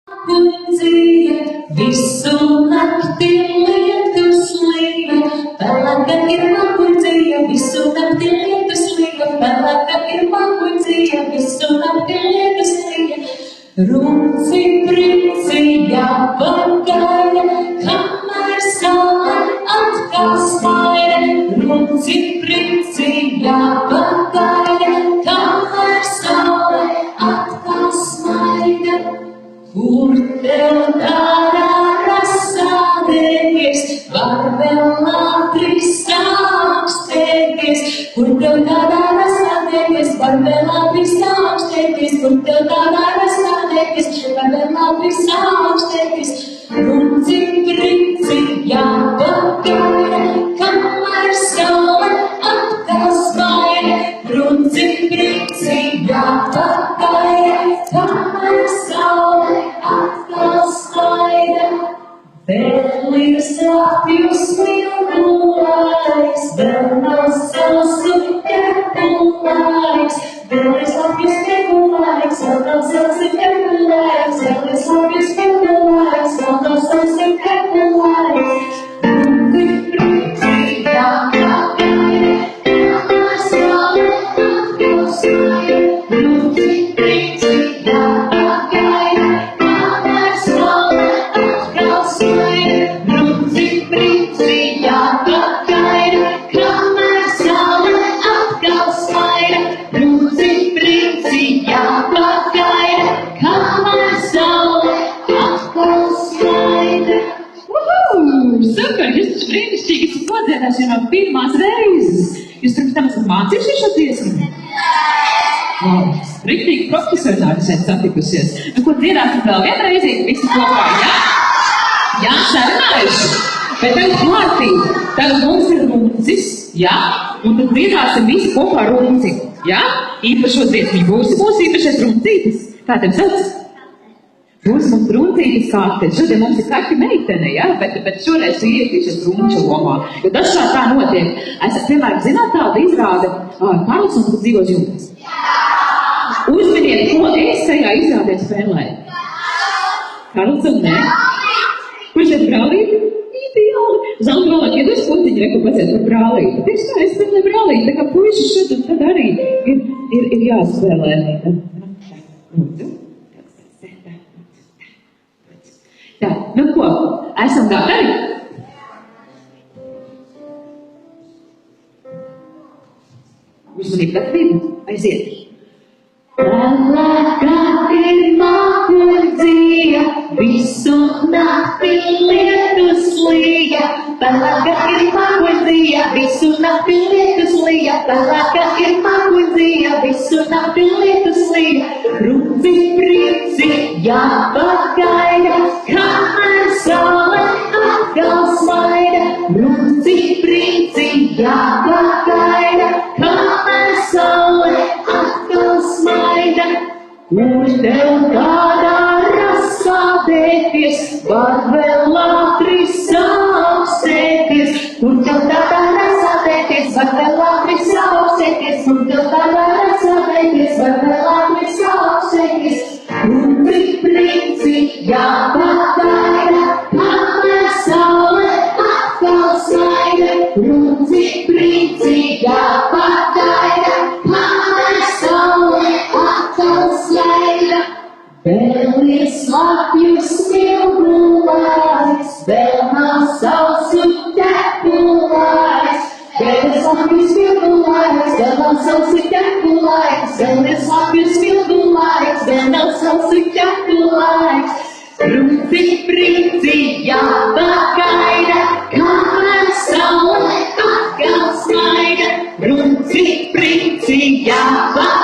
Puncīja, visu nakti lietus līga, pelēka ir mapuncīja, visu nakti lietus līga, pelēka ir mapuncīja, visu nakti lietus līga. Runci princīja pagaida, kamēr saule atkal smaida. Runci princīja pagaida, kamēr saule atkal smaida. Kur tev tādā rasādēties, var vēl ātri sākstēties. Kur tev tādā rasādēties, var vēl ātri sākstēties. Kur tev tādā rasādēties, var vēl ātri sākstēties. Runci princi jāpagaida, kamēr saule atkal smaida. Runci princi jāpagaida, kamēr saule atkal smaida. Vēl ir slāpju smilgu laiks, vēl nav sausu ķepu laiks. Vēl ir slāpju smilgu laiks, vēl nav sausu ķepu laiks. Vēl ir slāpju smilgu laiks, vēl nav sausu ķepu laiks. Runci princi jāpagaida, kamēr saule atkal smaida. Runci princi jāpagaida, kamēr saule atkal smaida. Runci princi jāpagaida, kamēr saule atkal smaida. Runci princi jāpagaida, kamēr saule atkal smaida. Super! Jūs taču brīnišķīgi esat nodziedājuši no pirmās reizes. Jūs pirms tam esat mācījušies šo dziesmu? Riktīgi profesionāli šeit satikusies. Nu, ko dziedāsim vēl vienreizīgi visi kopā, jā? Jā, sarunājuši. Bet tagad kārtīgi. Tagad mums ir runcis, jā? Un tad dziedāsim visi kopā runci, jā? Īpašo dziesmiņu būs īpašais runcītis. Kā tev sauc? Būs mums runcītis Kate. Šodien mums ir Kaķa meitene, jā? Bet šoreiz tu ietīšies runču lomā. Jo dažkārt tā notiek. Esat, piemēram, zināt tādu izrāde Karlsons, kas dzīvo Jūtas? Uzminiet, ko es tajā izrādē spēlēju. Karlsons, nē? Kurš ir brālīti? Ideāli. Zelta brālāk, ja dos potiņu, reku pacēt par brālīti. Tieši tā, es spēlēju brālīti. Tā kā puiši šeit un tad arī ir jāspēlē. Tā, nu ko? Esam gatavi? Uzmanību gatavību? Aiziet! Pelēka ir mapuncīja, visu nakti lietus līja. Pelēka ir mapuncīja, visu nakti lietus līja. Pelēka ir mapuncīja, visu nakti lietus līja. Runci princi jāpagaida, kamēr saule atkal smaida. Runci princi jāpagaida, kamēr saule atkal smaida. Kur tev tādā rasādēties, var vēl ātri sāpstēties. Kur tev tādā rasādēties, var vēl ātri sāpstēties. Kur tev tādā rasādēties, var vēl ātri sāpstēties. Runci princi jāpagaida, kamēr saule atkal smaida. Runci princi jāpagaida, kamēr saule atkal smaida. Vēl ir slāpju smilgu laiks, vēl nav sausu ķepu laiks. Vēl ir slāpju smilgu laiks, vēl nav sausu ķepu laiks. Vēl ir slāpju smilgu laiks, vēl nav sausu ķepu laiks. Runci princi jāpagaida, kamēr saule atkal smaida. Runci princi jāpagaida.